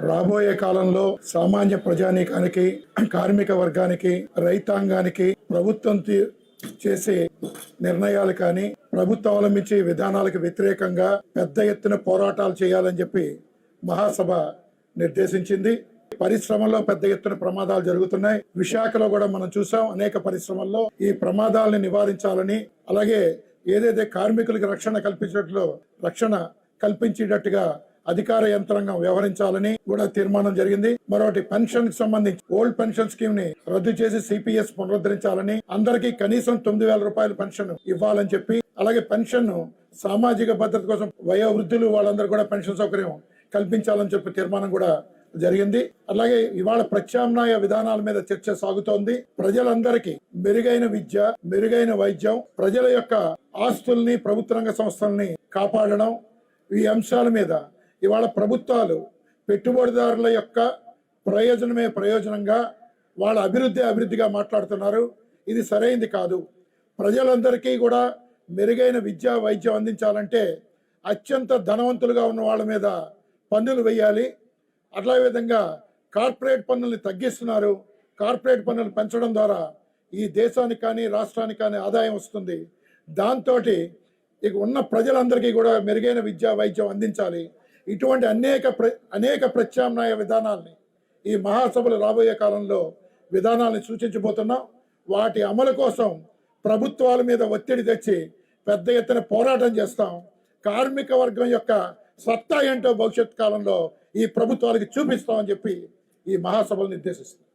రాబోయే కాలంలో సామాన్య ప్రజానీకానికి, కార్మిక వర్గానికి, రైతాంగానికి ప్రభుత్వం చేసే నిర్ణయాలు కానీ, ప్రభుత్వం అవలంబించే విధానాలకు వ్యతిరేకంగా పెద్ద ఎత్తున పోరాటాలు చేయాలని చెప్పి మహాసభ నిర్దేశించింది. పరిశ్రమల్లో పెద్ద ఎత్తున ప్రమాదాలు జరుగుతున్నాయి. విశాఖలో కూడా మనం చూసాం. అనేక పరిశ్రమల్లో ఈ ప్రమాదాలను నివారించాలని, అలాగే ఏదైతే కార్మికులకు రక్షణ కల్పించేటట్టుగా అధికార యంత్రాంగం వ్యవహరించాలని కూడా తీర్మానం జరిగింది. మరొకటి పెన్షన్ కి సంబంధించి ఓల్డ్ పెన్షన్ స్కీమ్ ని రద్దు చేసి సిపిఎస్ పునరుద్ధరించాలని, అందరికీ కనీసం 9,000 రూపాయల పెన్షన్ ఇవ్వాలని చెప్పి, అలాగే పెన్షన్ సామాజిక భద్రత కోసం వయోవృద్ధులు వాళ్ళందరూ కూడా పెన్షన్ సౌకర్యం కల్పించాలని చెప్పి తీర్మానం కూడా జరిగింది. అలాగే ఇవాళ ప్రత్యామ్నాయ విధానాల మీద చర్చ సాగుతోంది. ప్రజలందరికీ మెరుగైన విద్య, మెరుగైన వైద్యం, ప్రజల యొక్క ఆస్తుల్ని, ప్రభుత్వ రంగ సంస్థల్ని కాపాడడం, ఈ అంశాల మీద ఇవాళ ప్రభుత్వాలు పెట్టుబడిదారుల యొక్క ప్రయోజనంగా వాళ్ళ అభివృద్ధిగా మాట్లాడుతున్నారు. ఇది సరైంది కాదు. ప్రజలందరికీ కూడా మెరుగైన విద్య, వైద్యం అందించాలంటే అత్యంత ధనవంతులుగా ఉన్న వాళ్ళ మీద పన్నులు వేయాలి. అట్లా విధంగా కార్పొరేట్ పన్నుల్ని తగ్గిస్తున్నారు. కార్పొరేట్ పన్నులు పెంచడం ద్వారా ఈ దేశానికి కానీ, రాష్ట్రానికి కానీ ఆదాయం వస్తుంది. దాంతో ఇక ఉన్న ప్రజలందరికీ కూడా మెరుగైన విద్య, వైద్యం అందించాలి. ఇటువంటి అనేక ప్రత్యామ్నాయ విధానాల్ని ఈ మహాసభలు రాబోయే కాలంలో విధానాలను సూచించబోతున్నాం. వాటి అమలు కోసం ప్రభుత్వాల మీద ఒత్తిడి తెచ్చి పెద్ద ఎత్తున పోరాటం చేస్తాం. కార్మిక వర్గం యొక్క సత్తా ఏంటో భవిష్యత్ కాలంలో ఈ ప్రభుత్వాలకి చూపిస్తామని చెప్పి ఈ మహాసభలు నిర్దేశిస్తాం.